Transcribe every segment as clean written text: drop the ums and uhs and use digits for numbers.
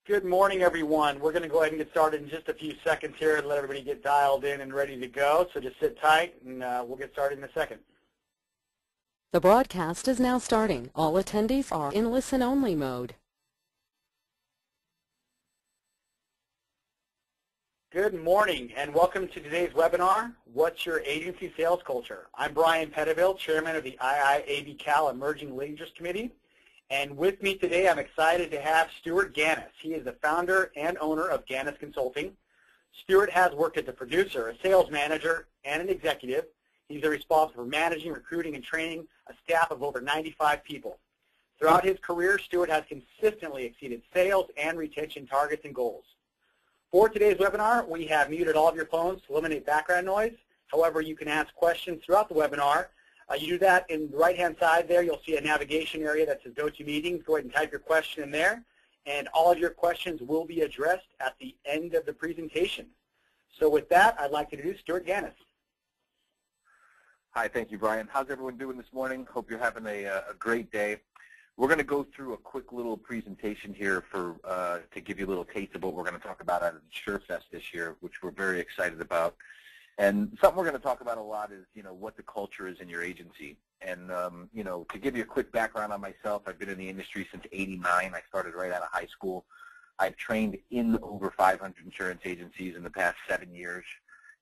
Good morning, everyone. We're going to go ahead and get started in just a few seconds here and let everybody get dialed in and ready to go. So just sit tight, and we'll get started in a second. The broadcast is now starting. All attendees are in listen-only mode. Good morning, and welcome to today's webinar, What's Your Agency Sales Culture? I'm Brian Pettiville, Chairman of the IIABCal Emerging Leaders Committee. And with me today, I'm excited to have Stuart Gannis. He is the founder and owner of Gannis Consulting. Stuart has worked as a producer, a sales manager, and an executive. He's responsible for managing, recruiting, and training a staff of over 95 people. Throughout his career, Stuart has consistently exceeded sales and retention targets and goals. For today's webinar, we have muted all of your phones to eliminate background noise. However, you can ask questions throughout the webinar. You do that in the right-hand side there. You'll see a navigation area that says Go to Meetings. Go ahead and type your question in there, and all of your questions will be addressed at the end of the presentation. So with that, I'd like to introduce Stuart Gannis. Hi, thank you, Brian. How's everyone doing this morning? Hope you're having a great day. We're going to go through a quick little presentation here to give you a little taste of what we're going to talk about at InsureFest this year, which we're very excited about. And something we're going to talk about a lot is, what the culture is in your agency. And, to give you a quick background on myself, I've been in the industry since '89. I started right out of high school. I've trained in over 500 insurance agencies in the past 7 years,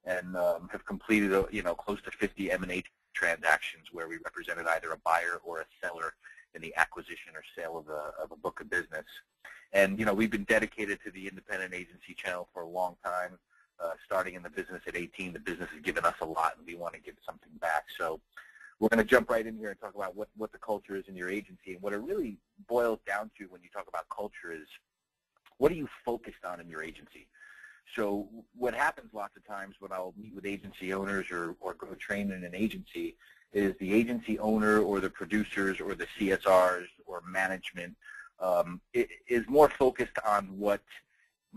and have completed, close to 50 M&A transactions where we represented either a buyer or a seller in the acquisition or sale of a book of business. And, we've been dedicated to the independent agency channel for a long time. Starting in the business at 18, the business has given us a lot, and we want to give something back. So we're going to jump right in here and talk about what the culture is in your agency. And what it really boils down to when you talk about culture is, what are you focused on in your agency? So what happens lots of times when I'll meet with agency owners or go train in an agency is the agency owner or the producers or the CSRs or management is more focused on what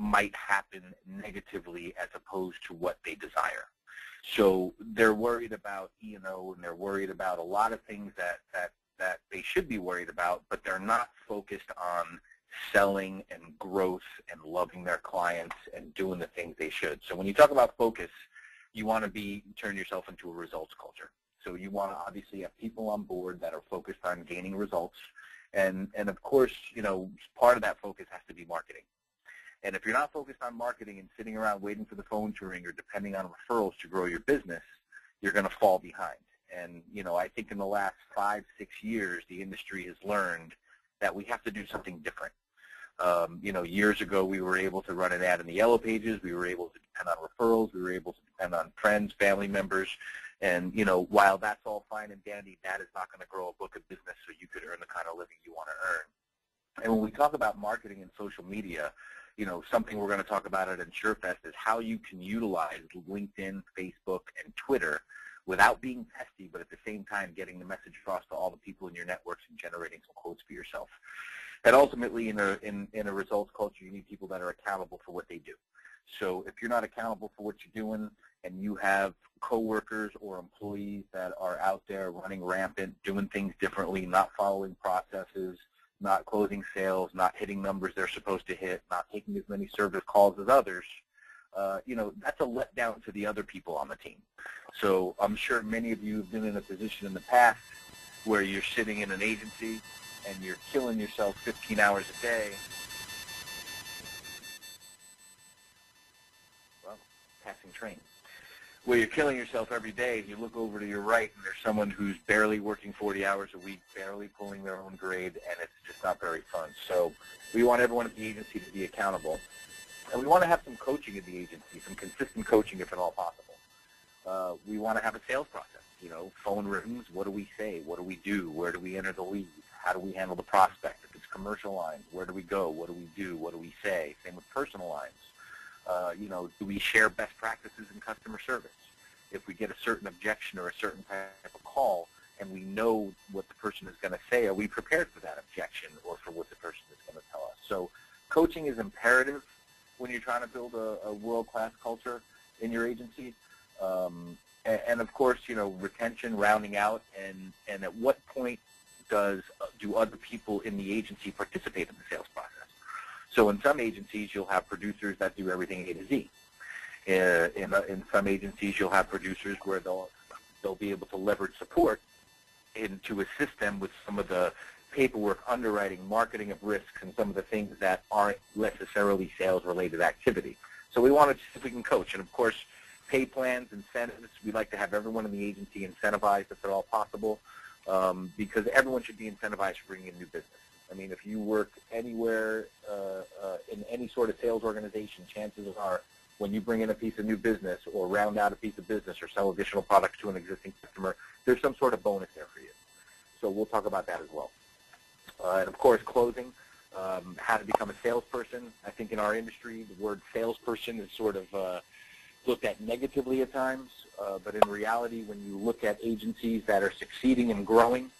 might happen negatively as opposed to what they desire. So they're worried about E&O, and they're worried about a lot of things that they should be worried about, but they're not focused on selling and growth and loving their clients and doing the things they should. So when you talk about focus, you want to turn yourself into a results culture. So you want to obviously have people on board that are focused on gaining results. And of course, part of that focus has to be marketing. And if you're not focused on marketing and sitting around waiting for the phone to ring or depending on referrals to grow your business, you're going to fall behind. And, I think in the last 5-6 years, the industry has learned that we have to do something different. Years ago, we were able to run an ad in the yellow pages. We were able to depend on referrals. We were able to depend on friends, family members. And, while that's all fine and dandy, that is not going to grow a book of business so you could earn the kind of living you want to earn. And when we talk about marketing and social media, something we're going to talk about at InsureFest is how you can utilize LinkedIn, Facebook, and Twitter without being pesty, but at the same time getting the message across to all the people in your networks and generating some quotes for yourself. And ultimately, in a results culture, you need people that are accountable for what they do. So if you're not accountable for what you're doing and you have coworkers or employees that are out there running rampant, doing things differently, not following processes, not closing sales, not hitting numbers they're supposed to hit, not taking as many service calls as others, that's a letdown to the other people on the team. So I'm sure many of you have been in a position in the past where you're sitting in an agency and you're killing yourself 15 hours a day. Well, passing train. Where you're killing yourself every day, and you look over to your right, and there's someone who's barely working 40 hours a week, barely pulling their own grade, and it's just not very fun. So we want everyone at the agency to be accountable. And we want to have some coaching in the agency, some consistent coaching if at all possible. We want to have a sales process. Phone rings, what do we say? What do we do? Where do we enter the lead? How do we handle the prospect? If it's commercial lines, where do we go? What do we do? What do we say? Same with personal lines. Do we share best practices in customer service? If we get a certain objection or a certain type of call and we know what the person is going to say, are we prepared for that objection or for what the person is going to tell us? So coaching is imperative when you're trying to build a world-class culture in your agency. And of course, retention, rounding out, and at what point do other people in the agency participate in the sales process? So in some agencies, you'll have producers that do everything A to Z. In some agencies, you'll have producers where they'll be able to leverage support to assist them with some of the paperwork, underwriting, marketing of risks, and some of the things that aren't necessarily sales-related activity. So we want to see if we can coach. And, of course, pay plans, incentives, we like to have everyone in the agency incentivized if at all possible, because everyone should be incentivized for bringing in new business. I mean, if you work anywhere in any sort of sales organization, chances are when you bring in a piece of new business or round out a piece of business or sell additional products to an existing customer, there's some sort of bonus there for you. So we'll talk about that as well. And, of course, closing, how to become a salesperson. I think in our industry, the word salesperson is sort of looked at negatively at times, but in reality, when you look at agencies that are succeeding and growing,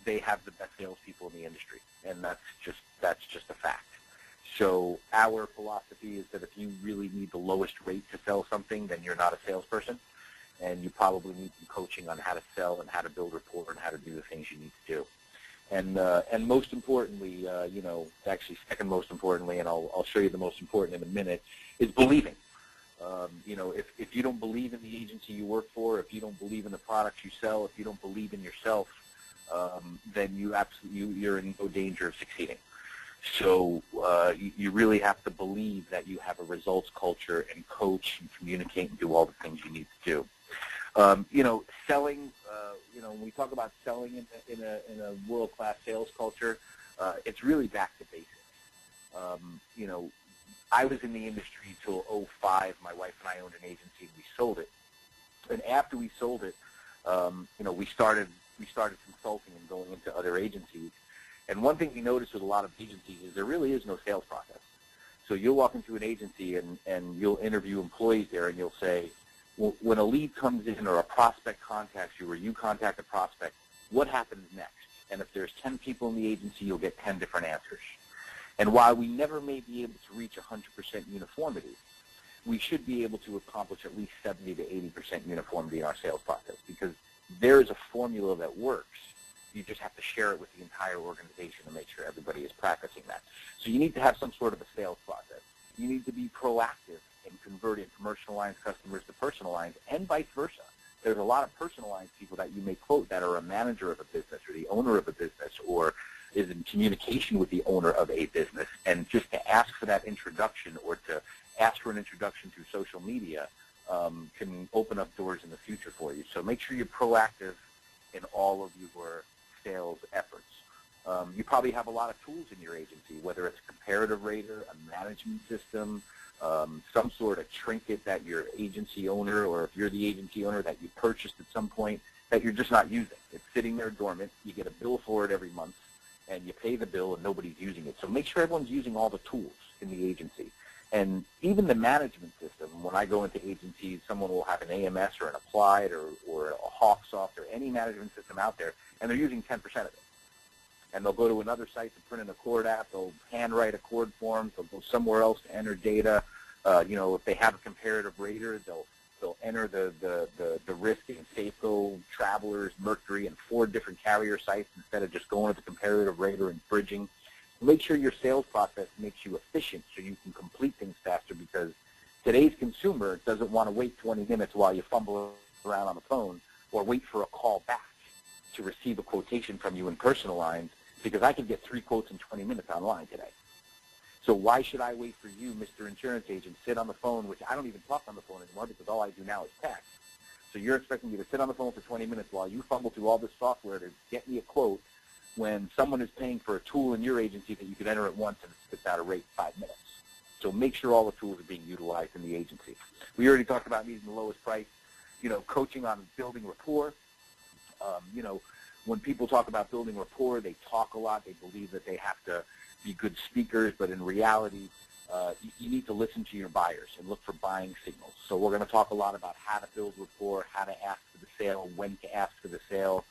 they have the best salespeople in the industry, and that's just a fact. So our philosophy is that if you really need the lowest rate to sell something, then you're not a salesperson, and you probably need some coaching on how to sell and how to build rapport and how to do the things you need to do. And most importantly, actually second most importantly, and I'll show you the most important in a minute, is believing. If you don't believe in the agency you work for, if you don't believe in the products you sell, if you don't believe in yourself, then you're in no danger of succeeding. So you really have to believe that you have a results culture and coach and communicate and do all the things you need to do. Selling. When we talk about selling in a world-class sales culture, it's really back to basics. I was in the industry till 2005. My wife and I owned an agency, and we sold it. And after we sold it, we started consulting and going into other agencies. And one thing we noticed with a lot of agencies is there really is no sales process. So you'll walk into an agency and you'll interview employees there, and you'll say, well, when a lead comes in or a prospect contacts you or you contact a prospect, what happens next? And if there's 10 people in the agency, you'll get 10 different answers. And while we never may be able to reach 100% uniformity, we should be able to accomplish at least 70 to 80% uniformity in our sales process, because there is a formula that works. You just have to share it with the entire organization to make sure everybody is practicing that. So you need to have some sort of a sales process. You need to be proactive in converting commercial lines customers to personal lines, and vice versa. There's a lot of personal lines people that you may quote that are a manager of a business or the owner of a business or is in communication with the owner of a business, and just to ask for that introduction or to ask for an introduction through social media can open up doors in the future for you. So make sure you're proactive in all of your sales efforts. You probably have a lot of tools in your agency, whether it's a comparative rater, a management system, some sort of trinket that your agency owner, or if you're the agency owner, that you purchased at some point that you're just not using. It's sitting there dormant. You get a bill for it every month, and you pay the bill, and nobody's using it. So make sure everyone's using all the tools in the agency. And even the management system, when I go into agencies, someone will have an AMS or an Applied or a HawkSoft or any management system out there, and they're using 10% of it. And they'll go to another site to print an Accord app. They'll handwrite Accord forms. They'll go somewhere else to enter data. If they have a comparative rater, they'll enter the risk in Safeco, Travelers, Mercury, and 4 different carrier sites instead of just going to the comparative rater and bridging. Make sure your sales process makes you efficient so you can complete things faster, because today's consumer doesn't want to wait 20 minutes while you fumble around on the phone or wait for a call back to receive a quotation from you in personal lines, because I can get 3 quotes in 20 minutes online today. So why should I wait for you, Mr. Insurance Agent, sit on the phone, which I don't even talk on the phone anymore because all I do now is text. So you're expecting me to sit on the phone for 20 minutes while you fumble through all this software to get me a quote when someone is paying for a tool in your agency that you can enter at once and it spits out a rate in 5 minutes. So make sure all the tools are being utilized in the agency. We already talked about needing the lowest price, coaching on building rapport. When people talk about building rapport, they talk a lot. They believe that they have to be good speakers, but in reality, you need to listen to your buyers and look for buying signals. So we're going to talk a lot about how to build rapport, how to ask for the sale, when to ask for the sale.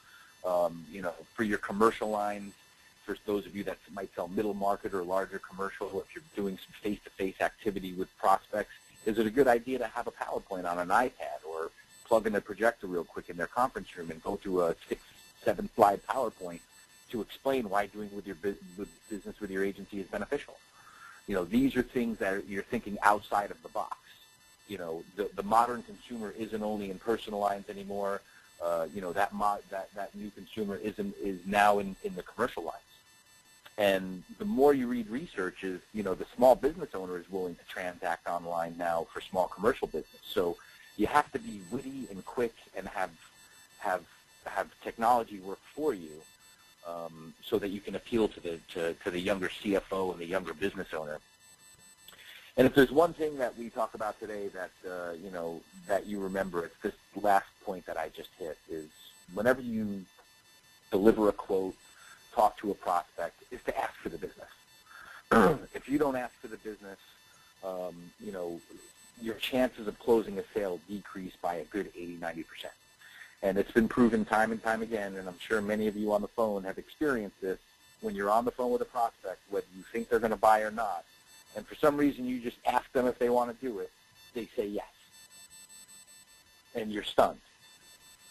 For your commercial lines, for those of you that might sell middle market or larger commercial, if you're doing some face-to-face activity with prospects, is it a good idea to have a PowerPoint on an iPad or plug in a projector real quick in their conference room and go to a 6-7 slide PowerPoint to explain why doing with your business with your agency is beneficial? These are things that you're thinking outside of the box. The modern consumer isn't only in personal lines anymore. That new consumer is now in the commercial lines. And the more you read research is, the small business owner is willing to transact online now for small commercial business. So you have to be witty and quick and have technology work for you, so that you can appeal to the younger CFO and the younger business owner. And if there's one thing that we talk about today that that you remember, it's this last point that I just hit, is whenever you deliver a quote, talk to a prospect, is to ask for the business. If you don't ask for the business, your chances of closing a sale decrease by a good 80-90%. And it's been proven time and time again, and I'm sure many of you on the phone have experienced this. When you're on the phone with a prospect, whether you think they're going to buy or not, and for some reason you just ask them if they want to do it, they say yes. And you're stunned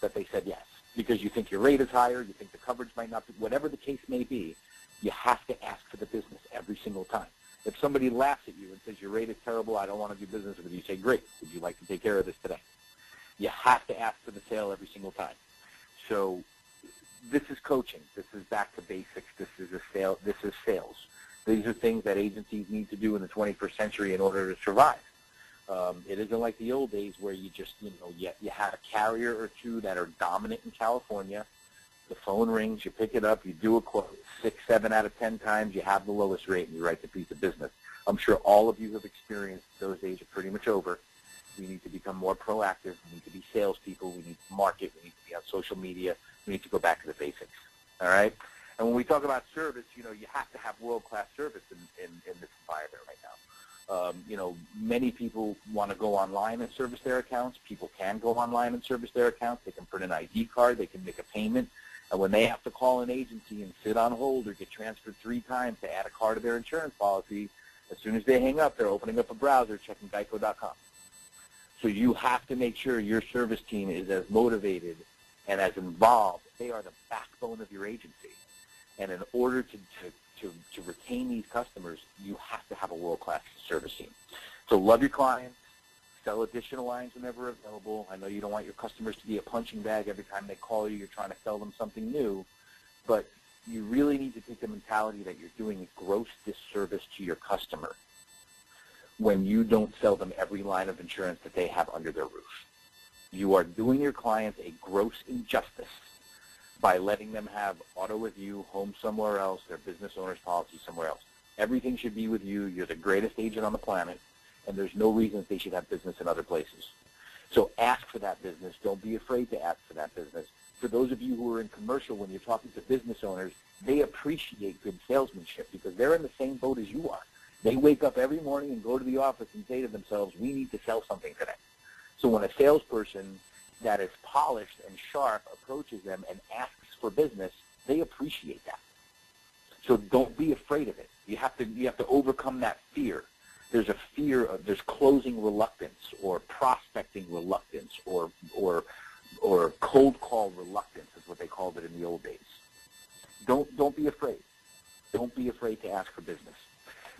that they said yes, because you think your rate is higher, you think the coverage might not be, whatever the case may be, you have to ask for the business every single time. If somebody laughs at you and says your rate is terrible, I don't want to do business with you, say, great, would you like to take care of this today? You have to ask for the sale every single time. So this is coaching. This is back to basics. This is sales. These are things that agencies need to do in the 21st century in order to survive. It isn't like the old days where you just, you had a carrier or two that are dominant in California. The phone rings, you pick it up, you do a quote, 6, 7 out of 10 times, you have the lowest rate, and you write the piece of business. I'm sure all of you have experienced those days are pretty much over. We need to become more proactive. We need to be salespeople. We need to market. We need to be on social media. We need to go back to the basics. All right? And when we talk about service, you have to have world-class service in this environment right now. Many people want to go online and service their accounts. People can go online and service their accounts. They can print an ID card. They can make a payment. And when they have to call an agency and sit on hold or get transferred 3 times to add a car to their insurance policy, as soon as they hang up, they're opening up a browser, checking Geico.com. So you have to make sure your service team is as motivated and as involved. They are the backbone of your agency. And in order to retain these customers, you have to have a world-class service team. So love your clients. Sell additional lines whenever available. I know you don't want your customers to be a punching bag every time they call you. You're trying to sell them something new. But you really need to take the mentality that you're doing a gross disservice to your customer when you don't sell them every line of insurance that they have under their roof. You are doing your clients a gross injustice by letting them have auto with you, home somewhere else, their business owner's policy somewhere else. Everything should be with you. You're the greatest agent on the planet, and there's no reason that they should have business in other places. So ask for that business. Don't be afraid to ask for that business. For those of you who are in commercial, when you're talking to business owners, they appreciate good salesmanship because they're in the same boat as you are. They wake up every morning and go to the office and say to themselves, we need to sell something today. So when a salesperson that is polished and sharp approaches them and asks for business, they appreciate that. So don't be afraid of it. You have to overcome that fear. There's a fear of there's closing reluctance or prospecting reluctance or cold call reluctance is what they called it in the old days. Don't be afraid. Don't be afraid to ask for business.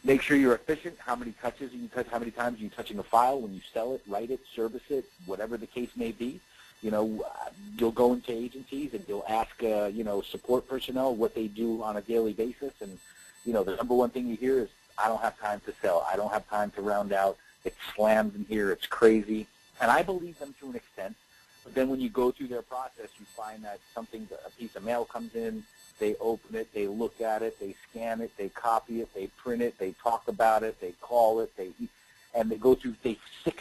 Make sure you're efficient. How many touches are you touch? How many times are you touching a file when you sell it, write it, service it, whatever the case may be? You'll go into agencies and you'll ask, support personnel what they do on a daily basis. And, the number one thing you hear is, I don't have time to sell. I don't have time to round out. It's slammed in here. It's crazy. And I believe them to an extent. But then when you go through their process, you find that a piece of mail comes in, they open it, they look at it, they scan it, they copy it, they print it, they talk about it, they call it, and they go through 6,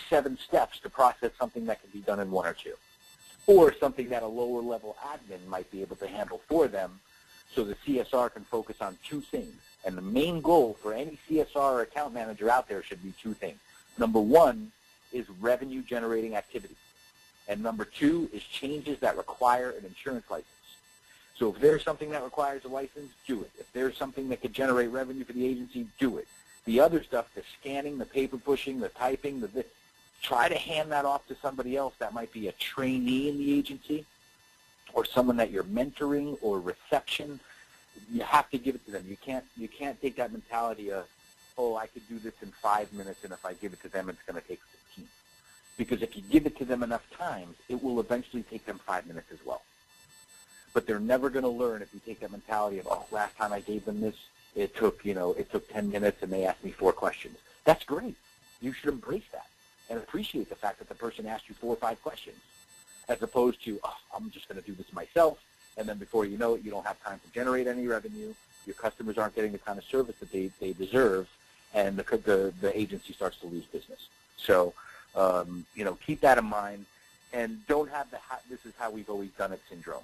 7 steps to process something that can be done in 1 or 2. Or something that a lower level admin might be able to handle for them so the CSR can focus on 2 things. And the main goal for any CSR or account manager out there should be 2 things. Number 1 is revenue generating activity. And number 2 is changes that require an insurance license. So if there's something that requires a license, do it. If there's something that could generate revenue for the agency, do it. The other stuff, the scanning, the paper pushing, the typing, try to hand that off to somebody else that might be a trainee in the agency or someone that you're mentoring or reception. You have to give it to them. You can't take that mentality of, oh, I could do this in 5 minutes, and if I give it to them, it's going to take 15. Because if you give it to them enough times, it will eventually take them 5 minutes as well. But they're never going to learn if you take that mentality of, oh, last time I gave them this, it took 10 minutes, and they asked me 4 questions. That's great. You should embrace that and appreciate the fact that the person asked you 4 or 5 questions, as opposed to, oh, I'm just going to do this myself, and then before you know it, you don't have time to generate any revenue. Your customers aren't getting the kind of service that they deserve, and the agency starts to lose business. So, keep that in mind, and don't have this is how we've always done it syndrome.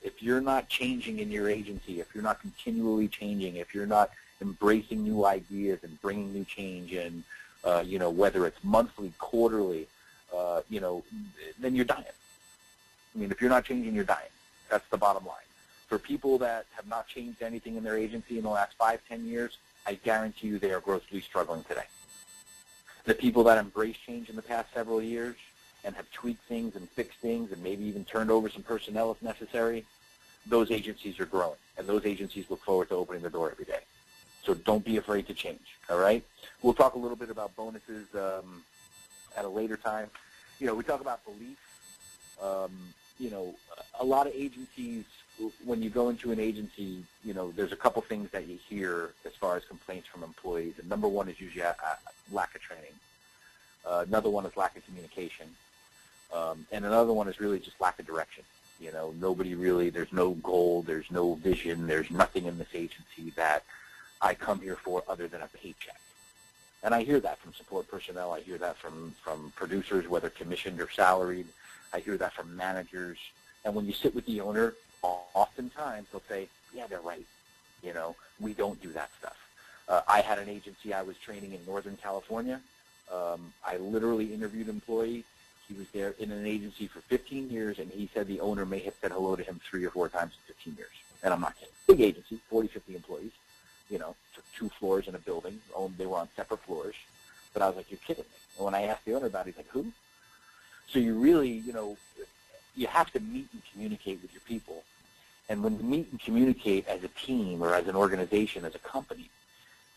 If you're not changing in your agency, if you're not continually changing, if you're not embracing new ideas and bringing new change in, whether it's monthly, quarterly, then you're dying. I mean, if you're not changing, you're dying. That's the bottom line. For people that have not changed anything in their agency in the last 5, 10 years, I guarantee you they are grossly struggling today. The people that embrace change in the past several years and have tweaked things and fixed things and maybe even turned over some personnel if necessary, those agencies are growing, and those agencies look forward to opening the door every day. So don't be afraid to change, all right? We'll talk a little bit about bonuses at a later time. We talk about belief. A lot of agencies, when you go into an agency, there's a couple things that you hear as far as complaints from employees. And number one is usually lack of training. Another one is lack of communication. And another one is really just lack of direction. Nobody really, there's no goal, there's no vision, there's nothing in this agency that I come here for other than a paycheck. And I hear that from support personnel. I hear that from producers, whether commissioned or salaried. I hear that from managers. And when you sit with the owner, oftentimes they'll say, yeah, they're right. We don't do that stuff. I had an agency I was training in Northern California. I literally interviewed an employee. He was there in an agency for 15 years, and he said the owner may have said hello to him 3 or 4 times in 15 years. And I'm not kidding. Big agency, 40, 50 employees, took 2 floors in a building. They were on separate floors. But I was like, you're kidding me. And when I asked the owner about it, he's like, who? So you really, you have to meet and communicate with your people. And when you meet and communicate as a team or as an organization, as a company,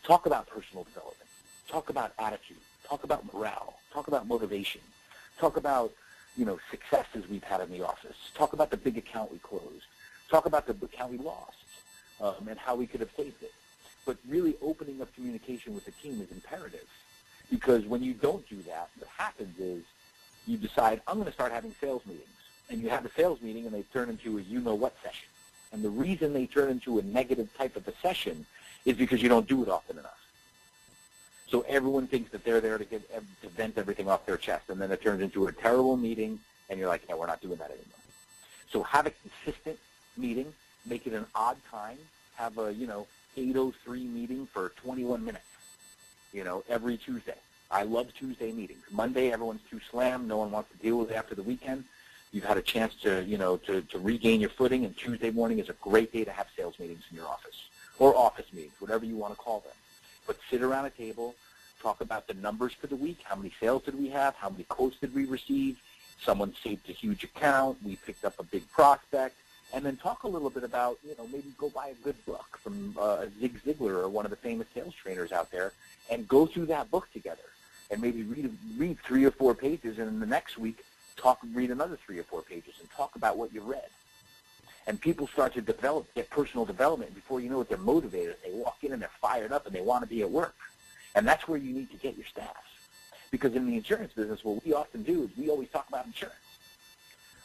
talk about personal development. Talk about attitude. Talk about morale. Talk about motivation. Talk about, successes we've had in the office. Talk about the big account we closed. Talk about the account we lost and how we could have saved it. But really opening up communication with the team is imperative, because when you don't do that, what happens is you decide, I'm going to start having sales meetings. And you have a sales meeting, and they turn into a you-know-what session. And the reason they turn into a negative type of a session is because you don't do it often enough. So everyone thinks that they're there to vent everything off their chest, and then it turns into a terrible meeting, and you're like, yeah, we're not doing that anymore. So have a consistent meeting, make it an odd time, have a, 8:03 meeting for 21 minutes, every Tuesday. I love Tuesday meetings. Monday, everyone's too slammed. No one wants to deal with it after the weekend. You've had a chance to, to regain your footing, and Tuesday morning is a great day to have sales meetings in your office, or office meetings, whatever you want to call them. But sit around a table, talk about the numbers for the week. How many sales did we have? How many quotes did we receive? Someone saved a huge account. We picked up a big prospect. And then talk a little bit about, maybe go buy a good book from Zig Ziglar or one of the famous sales trainers out there, and go through that book together. And maybe read 3 or 4 pages, and in the next week, read another 3 or 4 pages and talk about what you read. And people start to get personal development. Before you know it, they're motivated. They walk in and they're fired up and they want to be at work. And that's where you need to get your staff. Because in the insurance business, what we often do is we always talk about insurance.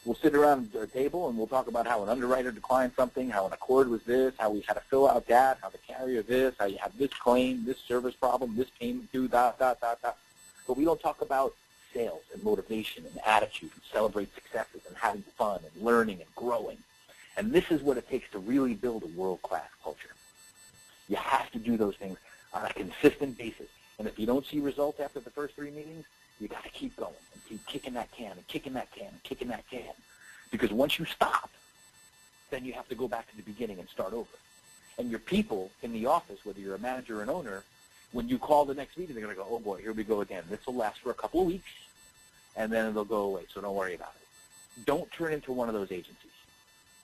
We'll sit around a table and we'll talk about how an underwriter declined something, how an accord was this, how we had to fill out that, how the carrier this, how you have this claim, this service problem, this payment due, But we don't talk about sales and motivation and attitude and celebrate successes and having fun and learning and growing. And this is what it takes to really build a world-class culture. You have to do those things on a consistent basis. And if you don't see results after the first 3 meetings, you got to keep going and keep kicking that can and kicking that can and kicking that can. Because once you stop, then you have to go back to the beginning and start over. And your people in the office, whether you're a manager or an owner, when you call the next meeting, they're going to go, oh, boy, here we go again. This will last for a couple of weeks, and then it'll go away, so don't worry about it. Don't turn into one of those agencies.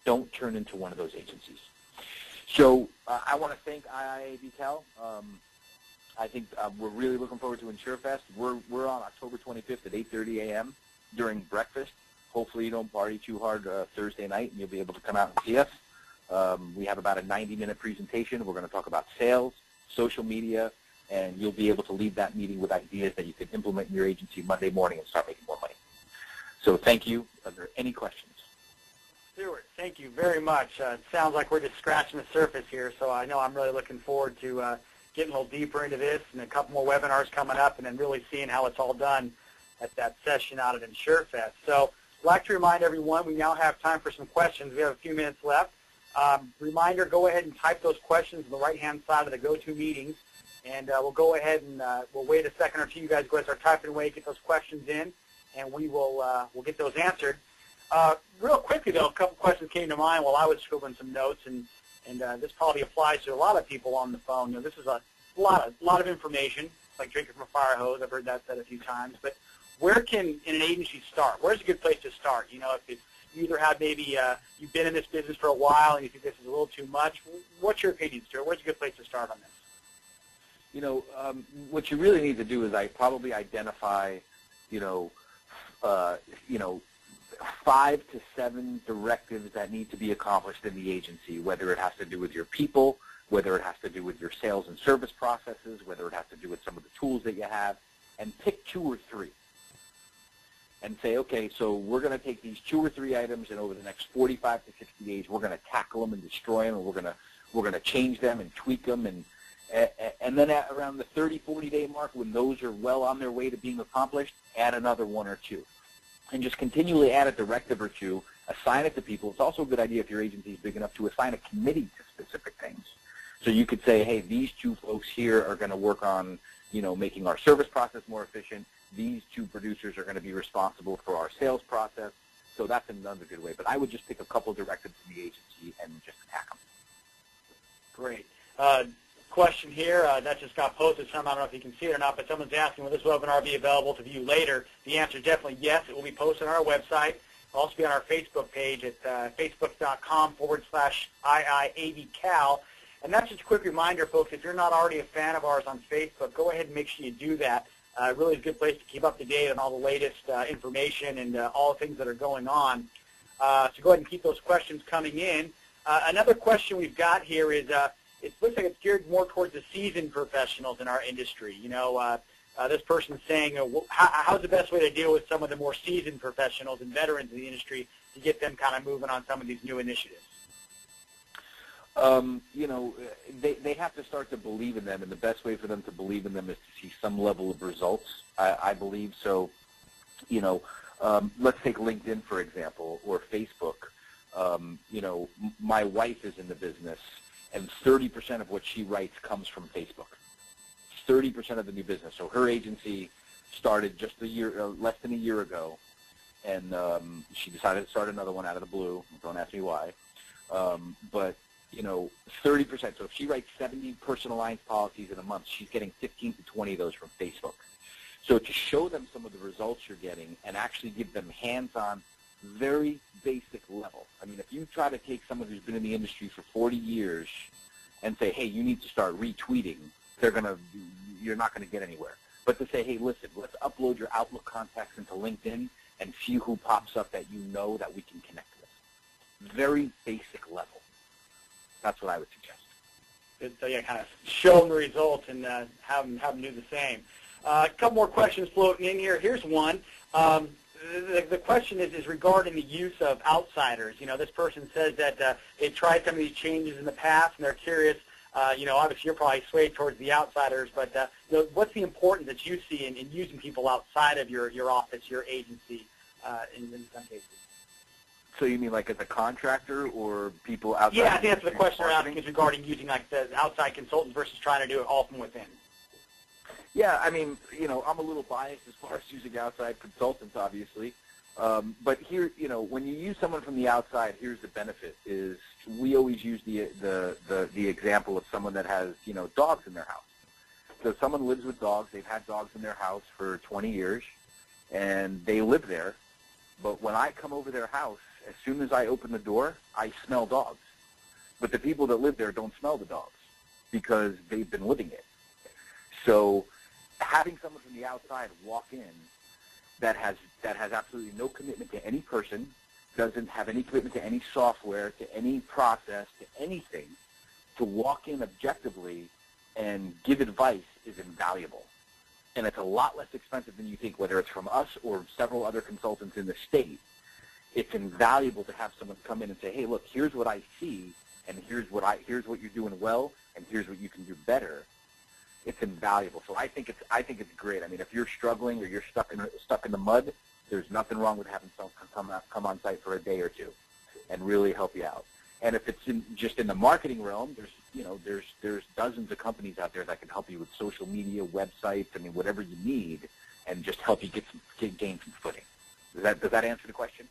Don't turn into one of those agencies. So I want to thank IIABCal. I think we're really looking forward to InsureFest. We're on October 25th at 8:30 a.m. during breakfast. Hopefully you don't party too hard Thursday night, and you'll be able to come out and see us. We have about a 90-minute presentation. We're going to talk about sales, social media, and you'll be able to leave that meeting with ideas that you can implement in your agency Monday morning and start making more money. So thank you. Are there any questions? Stuart, thank you very much. It sounds like we're just scratching the surface here, so I know I'm really looking forward to getting a little deeper into this and a couple more webinars coming up and then really seeing how it's all done at that session out at InsureFest. So I'd like to remind everyone we now have time for some questions. We have a few minutes left. Reminder, go ahead and type those questions on the right-hand side of the go-to meetings, and we'll go ahead and we'll wait a second or two. You guys go ahead and start typing away, get those questions in, and we will we'll get those answered. Real quickly, though, a couple questions came to mind while I was scribbling some notes, and this probably applies to a lot of people on the phone. You know, this is a lot of information. It's like drinking from a fire hose. I've heard that said a few times. But where can an agency start? Where's a good place to start? You know, if you either have maybe you've been in this business for a while and you think this is a little too much, what's your opinion, Stuart? Where's a good place to start on this? You know, what you really need to do is probably identify, 5 to 7 directives that need to be accomplished in the agency, whether it has to do with your people, whether it has to do with your sales and service processes, whether it has to do with some of the tools that you have, and pick 2 or 3. And say, okay, so we're going to take these 2 or 3 items, and over the next 45 to 60 days, we're going to tackle them and destroy them, and we're going to change them and tweak them, and then at around the 30, 40-day mark, when those are well on their way to being accomplished, add another 1 or 2. And just continually add a directive or 2, assign it to people. It's also a good idea if your agency is big enough to assign a committee to specific things. So you could say, hey, these 2 folks here are going to work on, making our service process more efficient. These 2 producers are going to be responsible for our sales process. So that's another good way. But I would just pick a couple directives in the agency and just attack them. Great. Question here that just got posted. I don't know if you can see it or not, but someone's asking, will this webinar be available to view later? The answer is definitely yes. It will be posted on our website. It'll also be on our Facebook page at facebook.com/IIABCal. And that's just a quick reminder, folks, if you're not already a fan of ours on Facebook, go ahead and make sure you do that. Really a good place to keep up to date on all the latest information and all the things that are going on. So go ahead and keep those questions coming in. Another question we've got here is, it looks like it's geared more towards the seasoned professionals in our industry. This person's saying, how's the best way to deal with some of the more seasoned professionals and veterans in the industry to get them kind of moving on some of these new initiatives? They have to start to believe in them, and the best way for them to believe in them is to see some level of results, I believe. So, let's take LinkedIn, for example, or Facebook. My wife is in the business, and 30% of what she writes comes from Facebook. 30% of the new business. So her agency started just less than a year ago, and she decided to start another one out of the blue. Don't ask me why. But 30%. So if she writes 70 personal lines policies in a month, she's getting 15 to 20 of those from Facebook. So to show them some of the results you're getting and actually give them hands-on, very basic level. I mean, if you try to take someone who's been in the industry for 40 years and say, hey, you need to start retweeting, you're not going to get anywhere. But to say, hey, listen, let's upload your Outlook contacts into LinkedIn and see who pops up that that we can connect with. Very basic level. That's what I would suggest. So yeah, kind of show them the results and have them do the same. A couple more questions floating in here. Here's one. The question is regarding the use of outsiders. This person says that they tried some of these changes in the past, and they're curious. Obviously you're probably swayed towards the outsiders, but what's the importance that you see in using people outside of your office, your agency, in some cases? So you mean like as a contractor or people outside? Yeah, I think that's the question they're asking is regarding using like the outside consultants versus trying to do it all from within. Yeah, I mean, I'm a little biased as far as using outside consultants, obviously. But here, when you use someone from the outside, here's the benefit: is we always use the example of someone that has dogs in their house. So someone lives with dogs; they've had dogs in their house for 20 years, and they live there. But when I come over their house, as soon as I open the door, I smell dogs. But the people that live there don't smell the dogs because they've been living it. So having someone from the outside walk in that has absolutely no commitment to any person, doesn't have any commitment to any software, to any process, to anything, to walk in objectively and give advice is invaluable. And it's a lot less expensive than you think, whether it's from us or several other consultants in the state. It's invaluable to have someone come in and say, hey, look, here's what I see, and here's what you're doing well, and here's what you can do better. It's invaluable. So I think it's great. I mean, if you're struggling or you're stuck in the mud, there's nothing wrong with having someone come on site for a day or two and really help you out. And if it's just in the marketing realm, there's dozens of companies out there that can help you with social media, websites, I mean, whatever you need, and just help you gain some footing. Does that answer the question?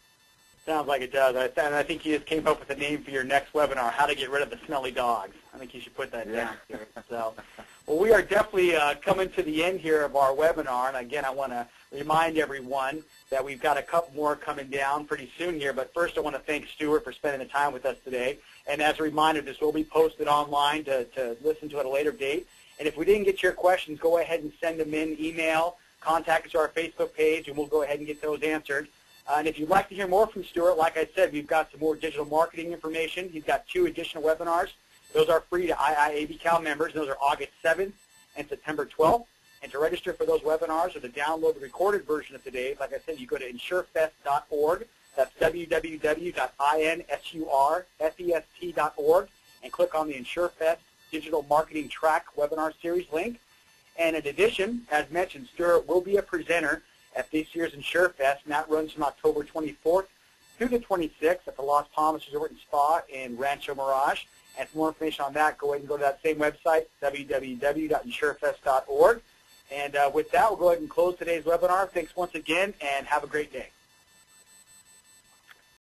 Sounds like it does. And I think you just came up with a name for your next webinar, how to get rid of the smelly dogs. I think you should put that down here. So, well, we are definitely coming to the end here of our webinar. And again, I want to remind everyone that we've got a couple more coming down pretty soon here. But first, I want to thank Stuart for spending the time with us today. And as a reminder, this will be posted online to listen to at a later date. And if we didn't get to your questions, go ahead and send them in email, contact us to our Facebook page, and we'll go ahead and get those answered. And if you'd like to hear more from Stuart, like I said, we've got some more digital marketing information. He's got 2 additional webinars. Those are free to IIABCal members. Those are August 7th and September 12th. And to register for those webinars or to download the recorded version of today, like I said, you go to insurefest.org. That's www.insurfest.org, and click on the InsureFest Digital Marketing Track Webinar Series link. And in addition, as mentioned, Stuart will be a presenter at this year's InsureFest, and that runs from October 24th through the 26th at the Las Palmas Resort and Spa in Rancho Mirage. And for more information on that, go ahead and go to that same website, www.insurefest.org. And with that, we'll go ahead and close today's webinar. Thanks once again, and have a great day.